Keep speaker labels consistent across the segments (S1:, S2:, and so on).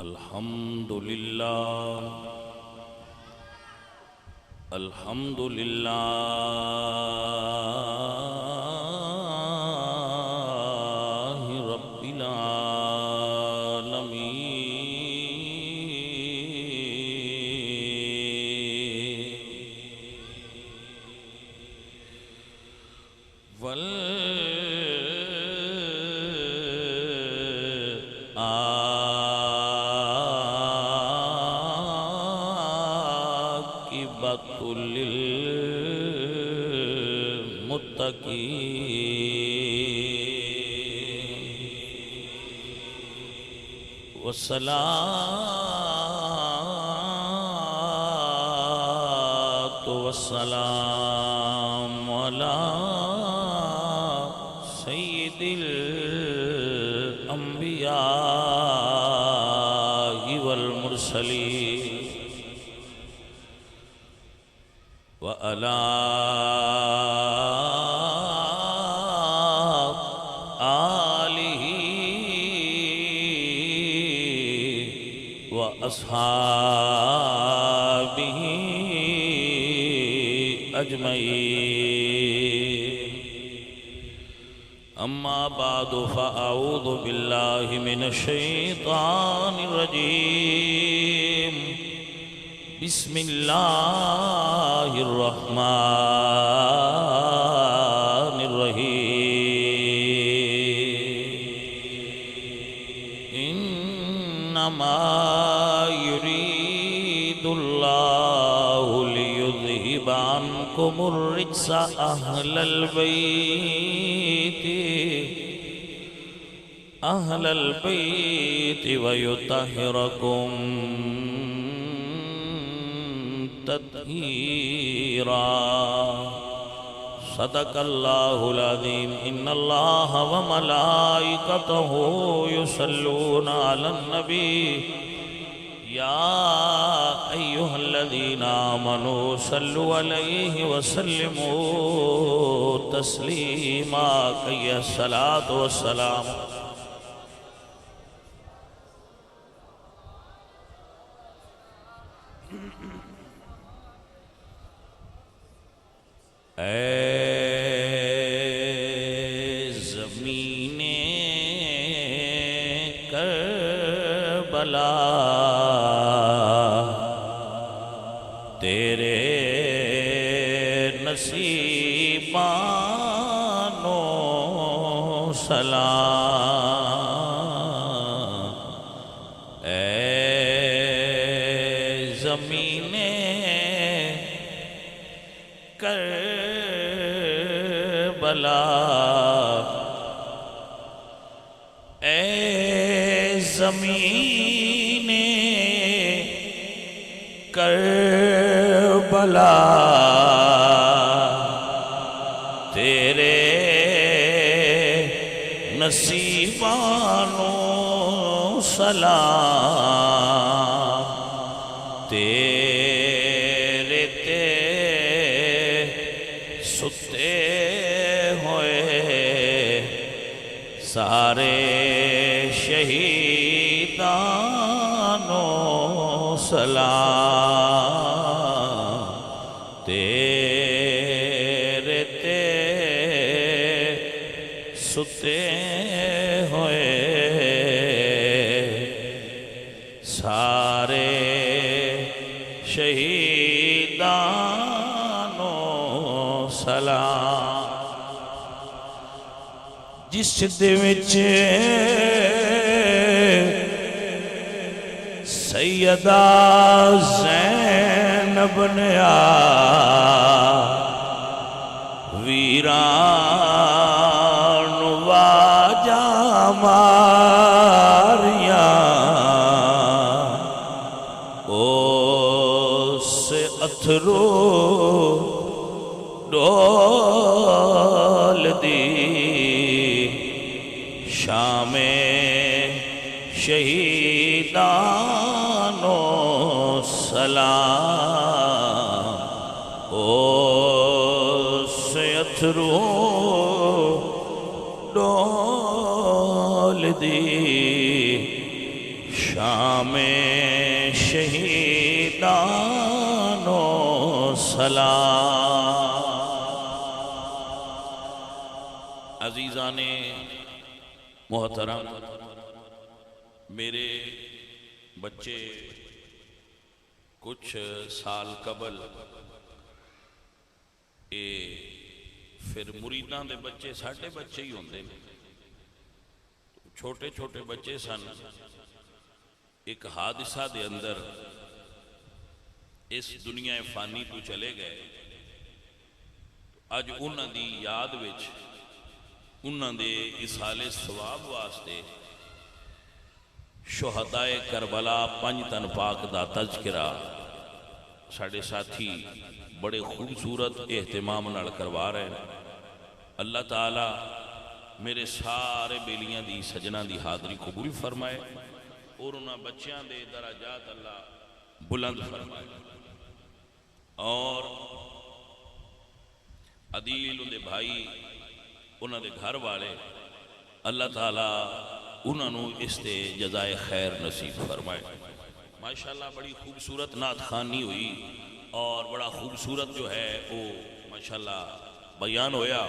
S1: الحمد لله رب والعاقبة للمتقين والصلاة والسلام على سيد الأنبياء والمرسلين وعلى آله وأصحابه أجمعين أما بعد فأعوذ بالله من الشيطان الرجيم بسم الله الرحمن الرحيم إنما يريد الله ليذهب عنكم الرجس أهل البيت ويطهركم تطهيرا صدق الله العظيم إن الله وملائكته يصلون على النبي يا أيها الذين آمنوا صلوا عليه وسلموا تسليما كي الصلاة والسلام اے زمین کربلا تیرے نصیبانو سلام اے زمین کربلا اے زمین کربلا تیرے نصیبانو سلام تیرے ستے ہوئے سارے شہیدانو سلام تیرے ستے ہوئے سارے شہیدانو سلام جس دے وچ سیدہ زینب نے ویران واجہ ماریاں اس اتھرو ڈول دی شام شہیدانو سلام اس اتھرو ڈول دی شام امام شہیدان و سلام۔ عزیزان محترم، میرے بچے کچھ سال قبل پھر مریداں دے بچے ساڈے بچے ہی ہوندے نے، چھوٹے چھوٹے بچے سن، ایک حادثہ دے اندر اس دنیا فانی تو چلے گئے۔ اج انہاں دی یاد وچ انہاں دے اصال ثواب واسطے شہدائے کربلا 5 تن پاک دا تذکرہ ساڑے ساتھی بڑے خوبصورت اہتمام نال کروا رہے ہیں۔ اللہ تعالی میرے سارے بیلیاں دی سجنہ دی حاضری قبول فرمائے اور انہاں بچیاں دے درجات اللہ بلند فرمائے، اور عدیل دے بھائی انہاں دے گھر والے اللہ تعالیٰ انہاں نو اس تے جزائے خیر نصیب فرمائے۔ ماشاءاللہ بڑی خوبصورت نعت خوانی ہوئی اور بڑا خوبصورت جو ہے وہ ماشاءاللہ بیان ہویا۔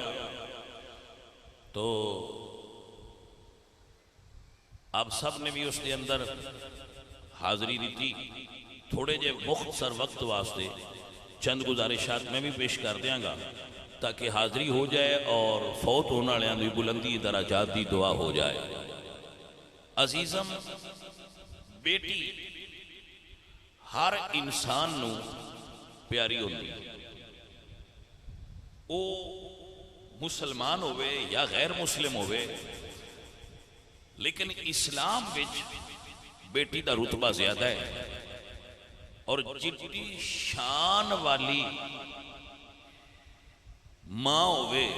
S1: تو آپ سب نے بھی اس کے اندر حاضری دیتی۔ تھوڑے جے مختصر وقت واسطے چند گزارشات میں بھی پیش کر دیاں گا تاکہ حاضری ہو جائے اور فوت ہونے والوں کی بلندی درجات دی دعا ہو جائے۔ عزیزم، بیٹی ہر انسان نو پیاری ہوندی، او مسلمان ہوئے یا غیر مسلم ہوئے، لیکن اسلام وچ بیٹی دا رتبہ زیادہ ہے، اور جتنی شان والی ماں ہوئے،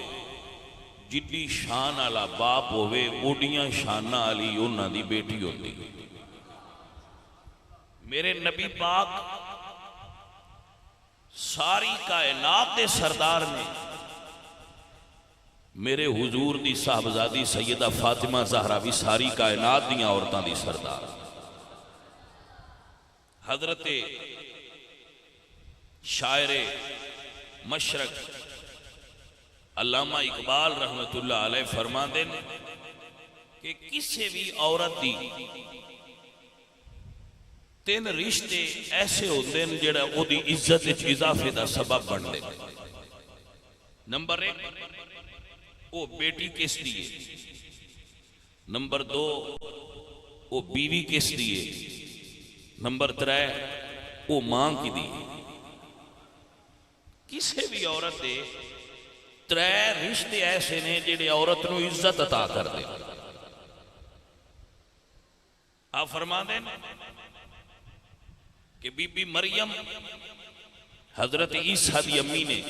S1: جتنی شان والا باپ ہوئے، اوڈیاں شانہ والی انہاں دی بیٹی ہوندی۔ میرے نبی پاک ساری کائنات دے سردار نے میرے حضور دی صاحبزادی سیدہ فاطمہ زہرا بھی ساری کائنات دیاں عورتاں دی سردار۔ حضرت شاعر مشرق علامہ اقبال رحمت اللہ علیہ فرما دیں کہ کسی بھی عورت دی 3 رشتے ایسے ہوتے ہیں جڑا او دی عزت اضافے دا سبب بن دے۔ نمبر 1 وہ بیٹی کس دیئے، نمبر 2 وہ بیوی کس دیئے، نمبر 3 وہ ماں کی دیئے۔ کسی بھی عورت دے 3 رشتے ایسے نے جڑے عورت نو عزت عطا کر دے۔ آپ فرما دیں کہ بی بی مریم حضرت عیسیٰ دی امی نے،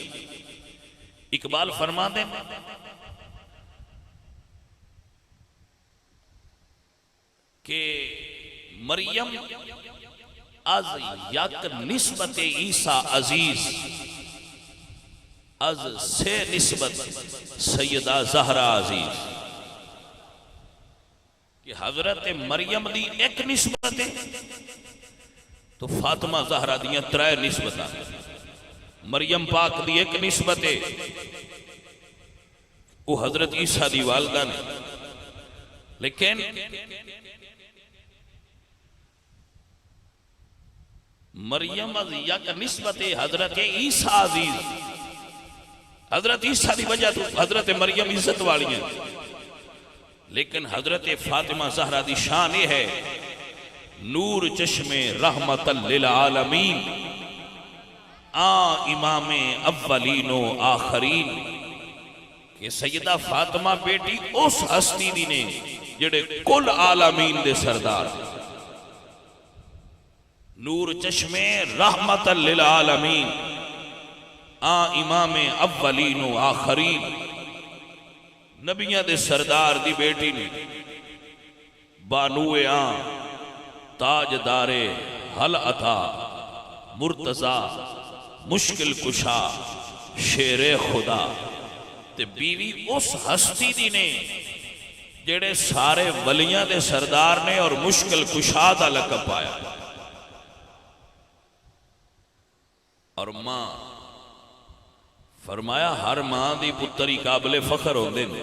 S1: اقبال فرما دیں کہ مریم از یک نسبت عیسیٰ عزیز، از سے نسبت سیدہ زہرا عزیز، کہ حضرت مریم دی ایک نسبت ہے تو فاطمہ زہرا دیاں 3 نسبتاں۔ مریم پاک دی ایک نسبت ہے وہ حضرت عیسیٰ دی والدہ نے، لیکن مریم از یک نسبت حضرت عیسیٰ عزیز، حضرت عیسیٰ دی وجہ تو حضرت مریم عزت والی ہیں، لیکن حضرت فاطمہ زہرا دی شان یہ ہے نور چشم رحمت للعالمین، امام اولین و آخرین، کہ سیدہ فاطمہ بیٹی اس ہستی دی نے جڑے کل عالمین دے سردار، نور چشم رحمت للعالمین، امام اولین و آخرین، نبیاں دے سردار دی بیٹی نے، بانوے تاجدار حل عطا، مرتضی مشکل کشا، شیر خدا، تے بیوی اس ہستی دی نے جڑے سارے ولیاں دے سردار نے اور مشکل کشا دا لقب پایا. اور ماں فرمایا ہر ماں دی پتری قابل فخر ہوندے نے،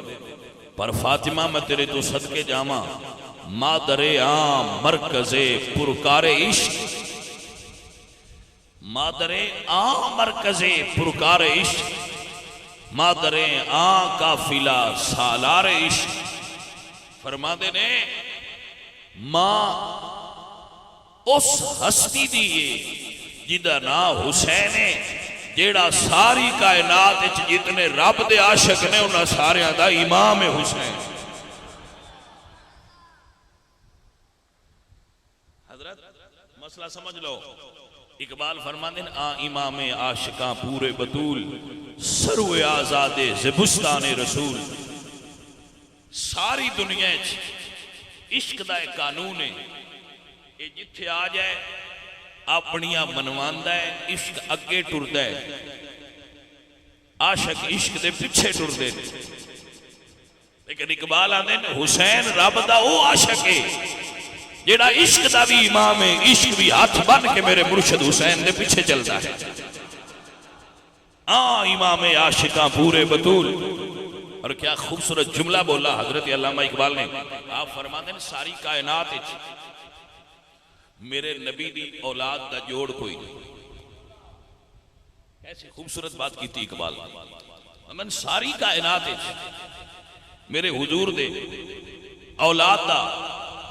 S1: پر فاطمہ میں تیرے تو صدقے جاواں مادر عام مرکز پرکار عشق، مادر عام مرکز پرکار عشق، مادر عام قافلہ سالار عشق. فرما دے نے ماں اس ہستی دیئے جدہ نا حسین ہے، جیڑا ساری کائنات جتنے رب دے عاشق نے انہاں سارے دا امام حسین. حضرت مسئلہ سمجھ لو. اقبال فرماندے آ امام عاشقاں پورے بطول، سرو آزاد زبستان رسول. ساری دنیا عشق دا ایک قانون ہے، یہ جتھے آ جائے اپنیاں منواندہ ہے، عشق اگے ٹردہ ہے، عاشق عشق دے پیچھے ٹردے. لیکن اقبال آندے حسین رب دا او عاشق ہے جیڑا عشق دا بھی امام ہے، عشق بھی ہاتھ بن کے میرے مرشد حسین دے پیچھے چلتا ہے. امام عاشقاں پورے بطول. اور کیا خوبصورت جملہ بولا حضرت علامہ اقبال نے. آپ فرماتے ہیں ساری کائنات میرے نبی دی اولاد دا جوڑ کوئی نہیں. ایسی خوبصورت بات کی تھی اقبال. من ساری کائنات میرے حضور دے اولاد دا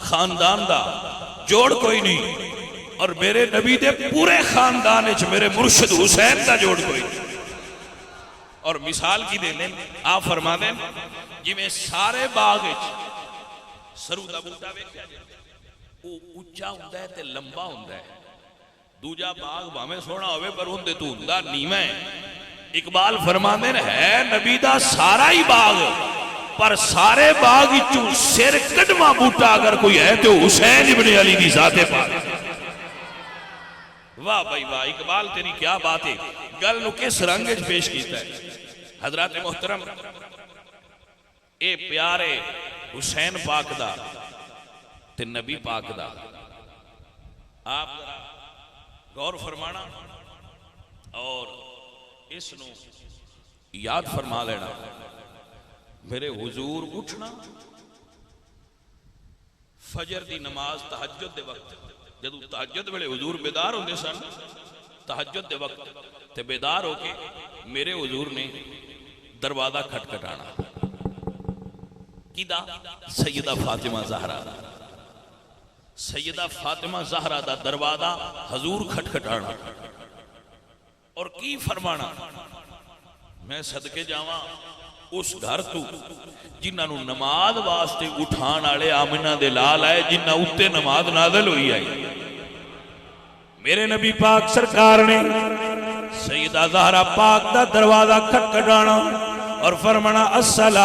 S1: خاندان دا جوڑ کوئی نہیں، اور میرے نبی دے پورے خاندان اچ میرے مرشد حسین دا جوڑ کوئی نہیں. اور مثال کی دے لیں آپ فرما دیں جی میں سارے باغ سرو دا بوٹا ویکھیا جائے وہ اونچا ہوندا ہے تے لمبا ہوندا ہے، دوجا باغ بھاویں سونا ہوئے پر ہوندے تو ہوندا نیواں ہے. اقبال فرماندے ہے نبی دا سارا ہی باغ، پر سارے باغ وچوں سر کڈواں بوٹا اگر کوئی ہے تو حسین ابن علی دی ذات پاک. واہ بھائی واہ اقبال تیری کیا بات ہے. گل نو کس رنگ وچ پیش کیتا ہے. حضرات محترم اے پیارے حسین پاک دا تے نبی پاک دا آپ غور فرمانا اور اس نو یاد فرما لینا. میرے حضور اٹھنا فجر دی نماز تہجد دے وقت، جدو تہجد ویلے حضور بیدار ہوندے سن تہجد دے وقت تے بیدار ہو کے میرے حضور نے دروازہ کھٹکھٹانا. کیدا؟ سیدہ فاطمہ زہرا. سیدہ فاطمہ زہرا دا دروازہ حضور کھٹکھٹانا اور کی فرمانا میں صدقے جاواں اس گھر تو جنہاں نو نماز واسطے اٹھان والے آمنہ دے لال آئے، جنہاں اتے نماز نازل ہوئی آئی. میرے نبی پاک سرکار نے سیدہ زہرا پاک دا دروازہ کھٹکھٹانا اور فرمانا الصلاۃ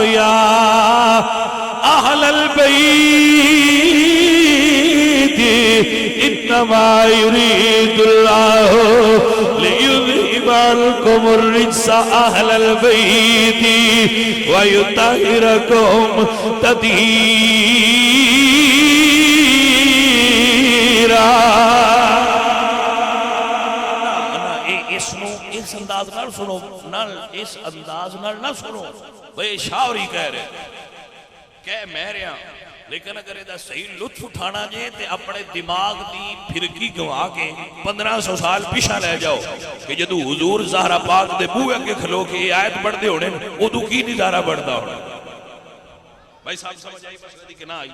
S1: یا اہل البیت انما یرید اللہ لیذہب عنکم الرجس اہل البیت ویطہرکم تطہیرا. اس انداز نہ سنو، اس انداز نہ سنو. بھئی شاوری کہہ رہے کہہ میں رہا، لیکن اگر یہ صحیح لطف اٹھانا جائے تو اپنے دماغ دی پھرکی گوا کے 1500 سال پیچھا لے جاؤ کہ جدو حضور زہرا پاک دے بوئے کے کھلو کے یہ آیت پڑھ دے ہونے ادو کی نظارہ بڑھتا ہونا. بھائی صاحب سمجھ آئی مسئلہ دی کہ نہ آئی؟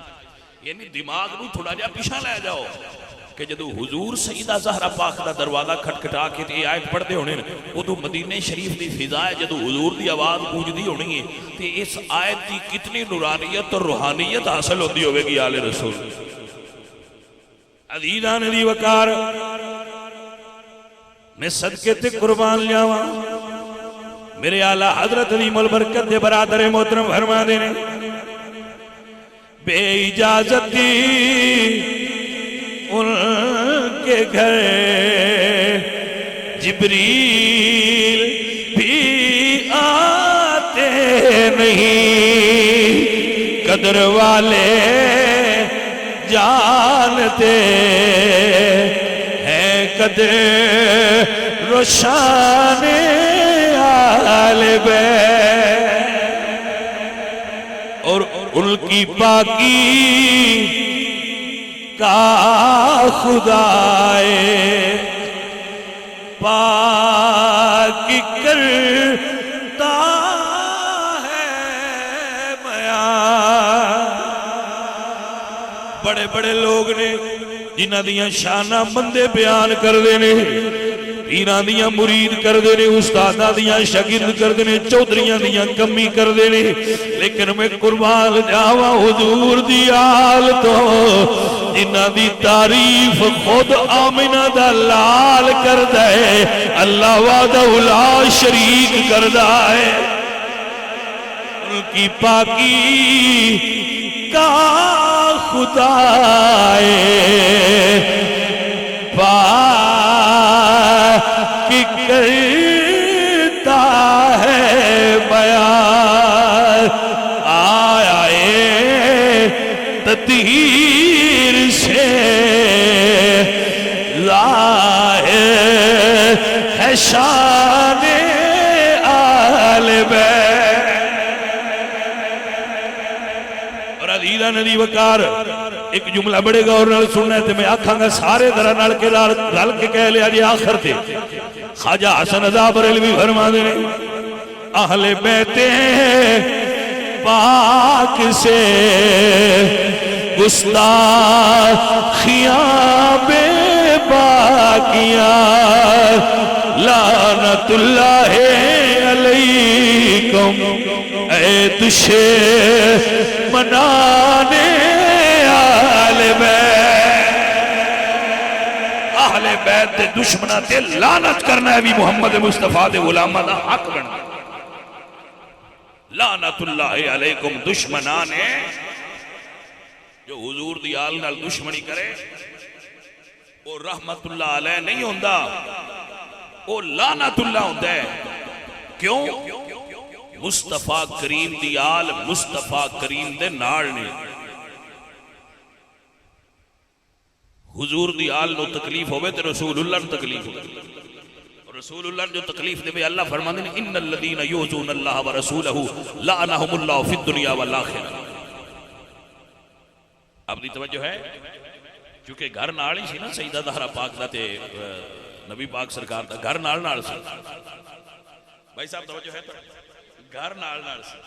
S1: یعنی دماغ نو تھوڑا جا پیچھا لے جاؤ کہ جدو حضور سیدہ زہرا پاک دا دروازہ کھٹکھٹا کے یہ آیت پڑھ دے ہونے ادو مدینہ شریف دی فضا ہے، جدو حضور دی آواز گونج دی ہونی ہے کہ اس آیت دی کتنی نورانیت اور روحانیت حاصل ہوتی ہوئے گی آل رسول. عزیزان دی وقار میں صدقے تے قربان لیاواں میرے اعلیٰ حضرت عظیم البرکت دے برادر محترم فرما دینے بے اجازت دی ان کے گھر جبریل بھی آتے
S2: نہیں قدر والے جانتے ہیں قدر روشان آل بیت اور ان کی پاکی کا خدائے پاک کرتا ہے بیان۔ بڑے بڑے لوگ نے جنہ دیاں شانہ بندے بیان کر دینے، پیران دیاں مرید کر دینے، استادہ دیاں شاگرد کر دینے، چودھریاں دیاں کمی کر دینے، لیکن میں قربان جاواں حضور دی آل تو جنہ دی تعریف خود آمنہ دا لال کر دے، اللہ وحدہ لا شریک کر دے، ان کی پاکی کا خدائے پاک کرتا ہے بیان۔ آیا تطہیر سے ظاہر ہے شان آل بیت۔ اور عزیزہ ندی وقار ایک جملہ بڑے غور نال سننا ہے تے میں آکھاں گا سارے درہ نال کے رل کے کہہ لیا جی آخر تے خواجہ حسن رضا بریلوی فرما دے اہل بیت پاک سے گستاخیاں بے باقیاں لعنت اللہ علیکم اے دشمنانے آل بیت۔ اہل بیت دے دشمنہ تے لعنت کرنا ہے بھی محمد مصطفیٰ دے غلامہ دا حق بننا۔ لعنت اللہ علیکم دشمنانے جو حضور دی آل نال دشمنی کرے وہ رحمت اللہ علیہ نہیں ہوندہ، وہ لعنت اللہ ہوندہ ہے۔ کیوں؟ مصطفیٰ کریم دی آل مصطفیٰ کریم دے نال نے۔ حضور دی آل نو تکلیف ہوئے تے رسول اللہ نو تکلیف ہوئے، اور رسول اللہ جو تکلیف دے بے اللہ فرمانے ہیں ان الذین یؤذون اللہ ورسولہ لعنہم اللہ فی الدنیا والآخرہ۔ اب دی توجہ ہے چونکہ گھر نال ہی سی نا سیدہ زہرا پاک دا تے نبی پاک سرکار دا گھر نال سی۔ بھائی صاحب توجہ ہے تو گھر نال سی،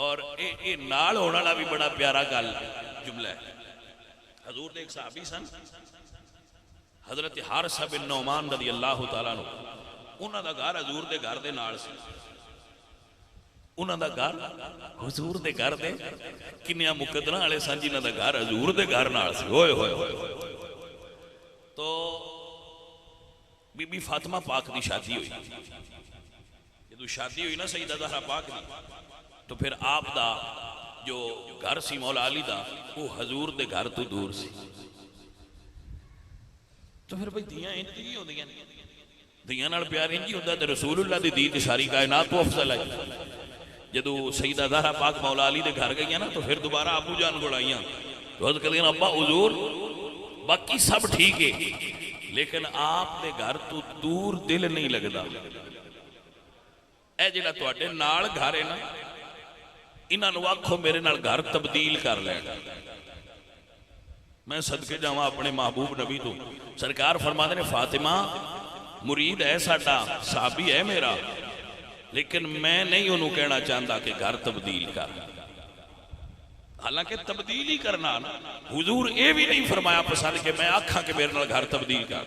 S2: اور اے نال ہونا لا بھی بڑا پیارا گل جملہ ہے۔ حضور دے ایک صحابی سن حضرت حارثہ بن نعمان رضی اللہ تعالیٰ عنہ، انہاں دا گھر حضور دے گھر دے نال سی۔ انہاں دا گھر حضور دے گھر دے کنیاں مقدرہ والے سن جنہاں دا گھر حضور دے گھر نال سی۔ ہوئے ہوئے تو بی بی فاطمہ پاک دی شادی ہوئی، جدو شادی ہوئی نا سیدہ زہرا پاک دی، تو پھر آپ دا جو گھر سی مولا علی دا وہ حضور دے گھر تو دور سی۔ تو پھر بھئی دیاں انجی ہی ہو دیاں، دیاں نال پیار انجی ہوتا ہے تے رسول اللہ دی دید ساری کائنات تو افضل ہے۔ جدو سیدہ زہرا پاک مولا علی دے گھر گئی نا تو پھر دوبارہ ابو جان کو آئیاں تو حضرت کہتے ہیں ابا حضور باقی سب ٹھیک ہے لیکن آپ دے گھر تو دور دل نہیں لگدا، اے جڑا تواڈے نال گھر ہے نا انہاں نوں آکھو میرے نال گھر تبدیل کر لین۔ میں صدقے جاواں اپنے محبوب نبی تو سرکار فرماتے نے فاطمہ مرید ہے ساڈا صحابی ہے میرا، لیکن میں نہیں انہوں کہنا چاہتا کہ گھر تبدیل کر، حالانکہ تبدیل ہی کرنا حضور اے بھی نہیں فرمایا پسند کہ میں آکھاں کہ میرے نال گھر تبدیل کر،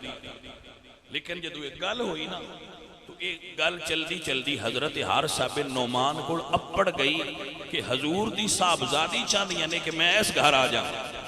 S2: لیکن جدو ایک گل ہوئی نا تو ایک گل چلدی چلدی حضرت حارثہ بن نعمان کو اپڑ گئی کہ حضور دی صاحبزادی چاہتی یعنی کہ میں اس گھر آ جاؤں۔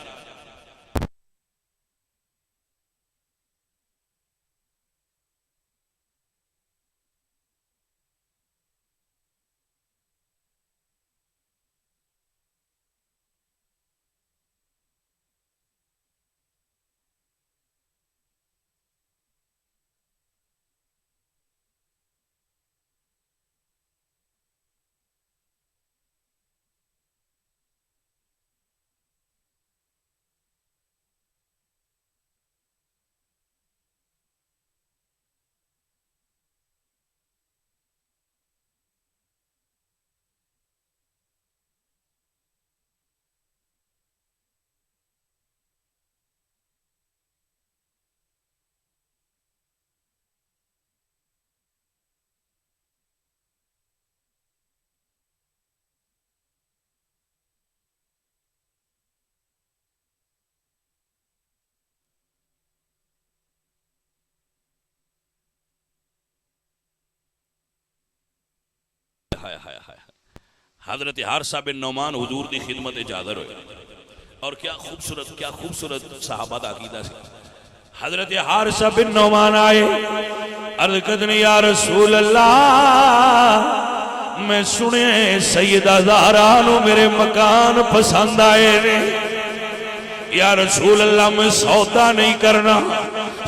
S1: حضرت حارثہ بن نعمان حضور دی خدمت حاضر ہوئے اور کیا خوبصورت صحابہ دا عقیدہ سی. حضرت حارثہ بن نعمان آئے عرض کردنے یا رسول اللہ میں سنے سیدہ زہرا نو میرے مکان پسند آئے نے. یا رسول اللہ میں سودا نہیں کرنا,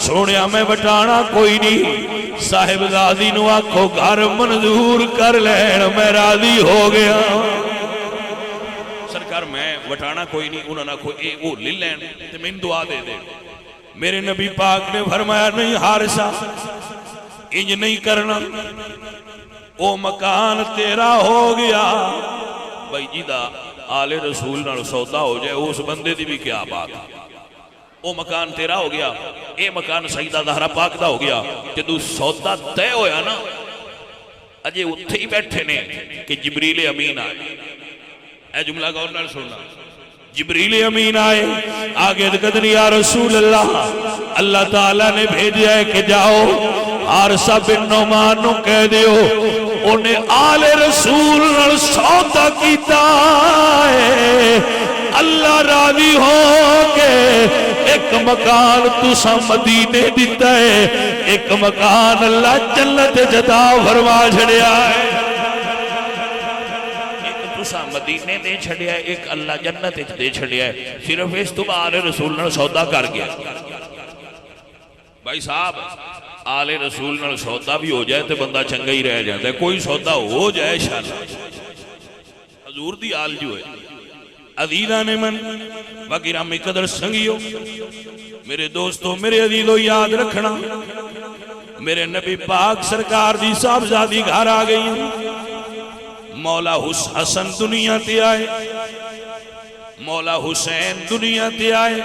S1: سونیا میں بٹانا کوئی نہیں, صاحب غازی نو آکھو گھر منظور کر لین میں راضی ہو گیا. سرکار میں وٹانا کوئی نہیں, انہوں نے آکھو اے وہ لے لین تے میں دعا دے دے. میرے نبی پاک نے فرمایا نہیں حارثہ انج نہیں کرنا, او مکان تیرا ہو گیا. بھائی جی دا آل رسول نال سودا ہو جائے اس بندے دی بھی کیا بات, او مکان تیرا ہو گیا, اے مکان سیدہ زہرا پاک دا ہو گیا. جدو سودا طے ہویا نا اجے اتھے ہی بیٹھے نے کہ جبریل امین آئے. اے جملہ غور نال سننا, جبریل امین آئے آگے دکھدنی یا رسول اللہ اللہ تعالیٰ نے بھیجا ہے کہ جاؤ حارثہ بن نعمان نو کہہ دیو انہیں آل رسول نال سودا کیتا ہے, اللہ راضی ہو کے ایک مکان تسا مدینے دیتا ہے, ایک مکان اللہ جنت جدا فرما چھڑیا ہے. ایک تسا مدینے دے چھڑیا ہے, ایک اللہ جنت دے چھڑیا ہے. صرف اس تو آل رسول نال سودا کر گیا. بھائی صاحب آل رسول نال سودا بھی ہو جائے تو بندہ چنگا ہی رہ جاتا ہے, کوئی سودا ہو جائے شاءاللہ. حضور دی آل جو ہے عزیزان من وگرامی قدر سنگیو, میرے دوستو میرے عزیزو یاد رکھنا, میرے نبی پاک سرکار دی صاحبزادی گھر آ گئی. مولا حسن دنیا تے آئے, مولا حسین دنیا تے آئے,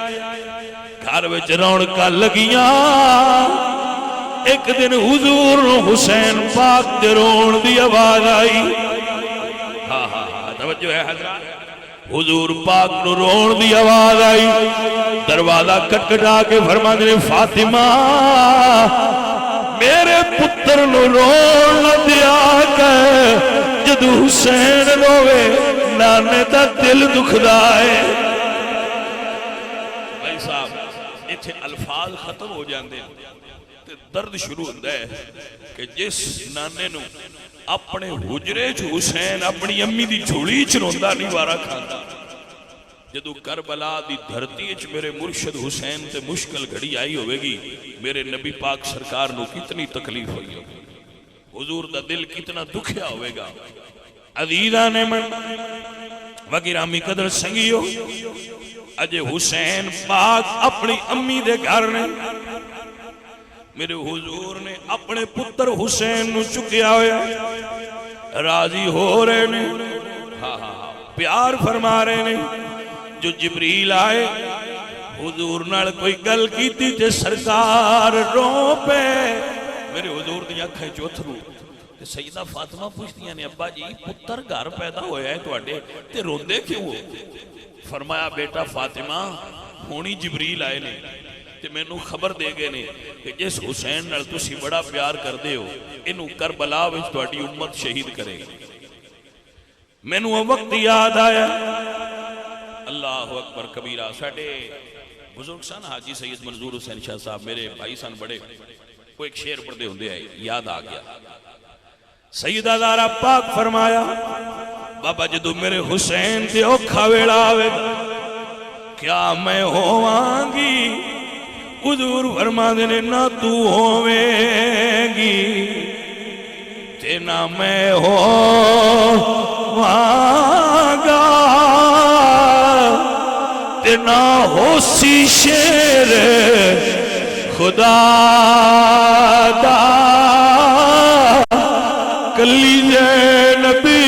S1: گھر وچ رونقاں لگیاں. ایک دن حضور حسین پاک دے رون دی آواز آئی. ہاں ہاں ہاں توجہ ہے حضرات, حضور پاک نو رون دی آواز آئی. دروازہ کٹکٹا کے فرما دے فاطمہ میرے پتر نو رون نہ دیا کہ جدو حسین روے نانے دا دل دکھدا ہے. بھائی صاحب اتھے الفاظ ختم ہو جاندے تے درد شروع ہوتا ہے کہ جس نانے نو اپنے حجرے چ حسین اپنی امی دی جھولی چ روندا نہیں وارا کھاندا, جدو کربلا دی دھرتی چ میرے مرشد حسین تے مشکل گھڑی آئی ہوئے گی, میرے نبی پاک سرکار نو کتنی تکلیف ہوئی ہوگی, حضور دا دل کتنا دکھیا ہوئے گا. عزیزان من وگرامی قدر سنگیو, اجے حسین پاک اپنی امی دے گھر نے, میرے حضور نے اپنے پتر حسین نو چکیا ہویا, راضی ہو رہے نے, پیار فرما رہے نے. جو جبریل آئے حضور نال کوئی گل کیتی تے سرکار رو پے. میرے حضور دی آنکھیں چوتھرو تے سیدہ فاطمہ پوچھتیاں نے ابا جی پتر گھر پیدا ہویا ہے تواڈے تے روندے کیوں ہو؟ فرمایا بیٹا فاطمہ ہونی جبریل آئے نے تے میں نو خبر دے گئے نے کہ جس حسین نال تسی بڑا پیار کر دے ہو انہوں کربلا وچ تواڈی امت شہید کرے گا. میں نو وقت یاد آیا. اللہ اکبر کبیرہ. ساڑھے بزرگ سن حاجی سید منظور حسین شاہ صاحب میرے بھائی سن بڑے, وہ ایک شعر پڑھتے ہوندے آئے یاد آ گیا. سیدہ زہرا پاک فرمایا بابا جدو میرے حسین تے اوکھا ویڑا آوے کیا میں ہوواں گی؟ حضور فرما دینے نہ تو ہوویں گی تے نہ میں ہوواں گا تے نہ ہو سی شیر خدا دا کلی نبی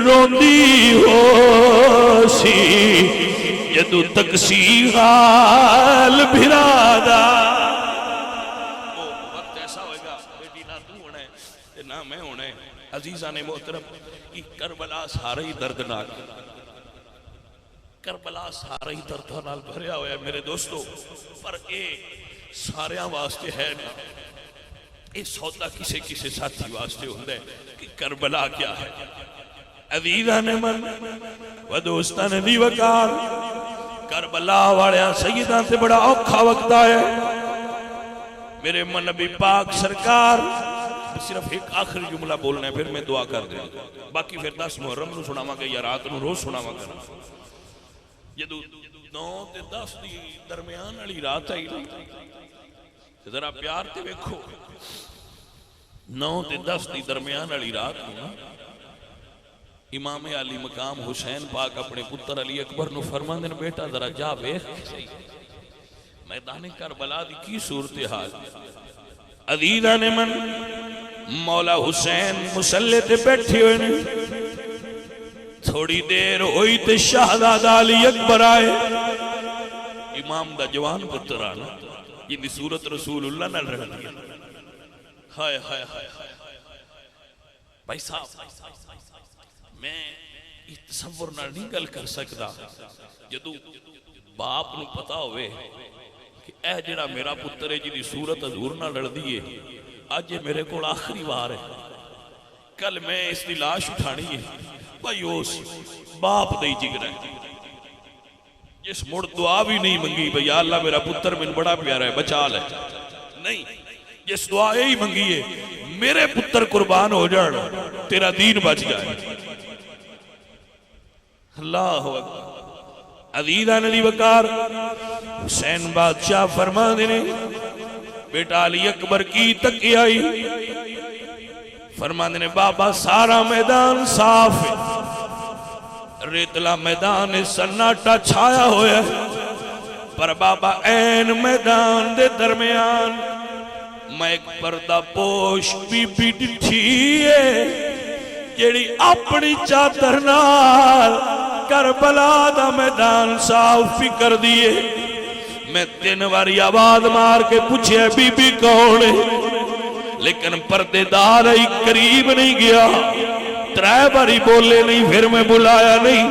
S1: روندی ہو سی جدو تک سی حال بھرادا. وقت ایسا ہوئے گا بیٹی نہ تو ہونا ہے نہ میں ہونا ہے. عزیزان محترم یہ کربلا سارا ہی دردناک, کربلا سارا ہی دردناک بھریا ہوا ہے میرے دوستو, پر اے سارے واسطے ہے نہیں.
S2: یہ سودا کسے کسے ساتھی واسطے ہوندہ ہے کہ کربلا کیا ہے. عزیزان من و دوستان دی وقار، کربلا والیاں سیدان سے بڑا اوکھا وقت آیا. میرے من نبی پاک سرکار، صرف ایک آخری جملہ بولنا ہے پھر میں دعا کر دیں، باقی پھر 10 محرم نو سناواں گا یا رات نو روز سناواں گا. جدو 9 تے 10 دی درمیان والی رات آئی نا، ذرا پیار تے ویکھو، 9 تے 10 دی درمیان والی رات نو امام علی مقام حسین پاک اپنے پتر علی اکبر نو فرماندے نے بیٹا ذرا جا ویکھ میدان کربلا دی کی صورتحال. عزیزان من مولا حسین مسلح تے بیٹھے ہوئے نے. تھوڑی دیر ہوئی تے شہزادہ علی اکبر آئے، امام دا جوان پتر آنا جن دی صورت رسول اللہ نہ رہ دیا. ہائے ہائے ہائے بھائی صاحب، میں تصور نہ نہیں گل کر سکتا جدو باپ نو پتا ہوئے کہ اے جڑا میرا پتر ہے جی صورت حضور نہ لڑ دیئے، آج یہ میرے کو آخری وار ہے، کل میں اس دی لاش اٹھانی ہے. بھائی اس باپ دے جگر ہے جس مڑ دعا بھی نہیں منگی بھئی یا اللہ میرا پتر من بڑا پیارا ہے بچا لے، نہیں، جس دعا یہی منگی ہے میرے پتر قربان ہو جانا تیرا دین بچ جائے. اللہ اکبر. عزیزان علی وقار، حسین بادشاہ فرما دینے بیٹا علی اکبر کی تکی آئی، فرما دینے بابا سارا میدان صاف ہے، ریتلا میدان سناٹا چھایا ہویا ہے، پر بابا این میدان دے درمیان میں ایک پردہ پوش بی بی ڈٹھی ہے جیڑی اپنی چادر نال کربلا دا میدان صاف بھی کر دیئے. میں 3 باری آواز مار کے پوچھے بی بی کون ہے، لیکن پردے دار ہی قریب نہیں گیا. 3 باری بولے نہیں، پھر میں بلایا نہیں.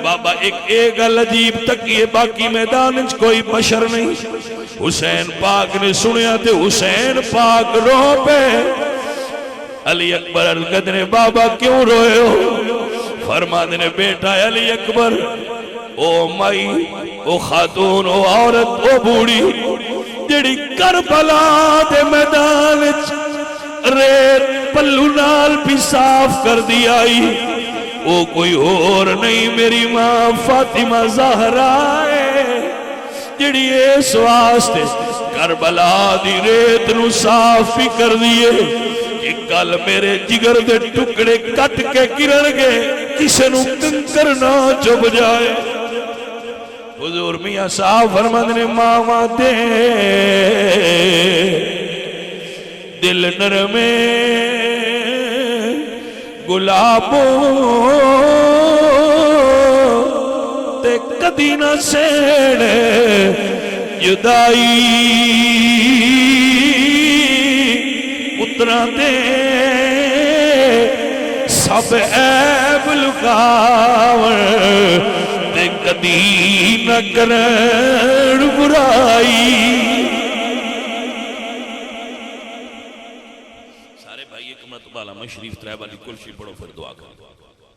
S2: بابا ایک گل عجیب تکیے، باقی میدان کوئی بشر نہیں. حسین پاک نے سنیا تے حسین پاک رو پہ. علی اکبر القدر نے بابا کیوں روئے ہو؟ فرما دینے بیٹا علی اکبر، او مائی، او خاتون، او عورت، او بوڑی جڑی کربلا دے میدان ریت پلو نال بھی صاف کر دی آئی، او کوئی اور نہیں میری ماں فاطمہ زہرا ہے جڑی اس واسطے کربلا دی ریت نو صاف بھی کر دیئے کہ کل میرے جگر دے ٹکڑے کٹ کے گرن گے کسے نو کنکر نہ چب جائے. حضور میاں صاحب فرماندے نے ماما دے دل نرمے گلابوں تے کدی نہ سیڑے جدائی پتران دے سب عیب لکاور تے کدی نہ کرن برائی. سارے بھائی ایک مرتبہ علامہ شریف 3 والی کل شریف پڑھو پھر دعا کرو.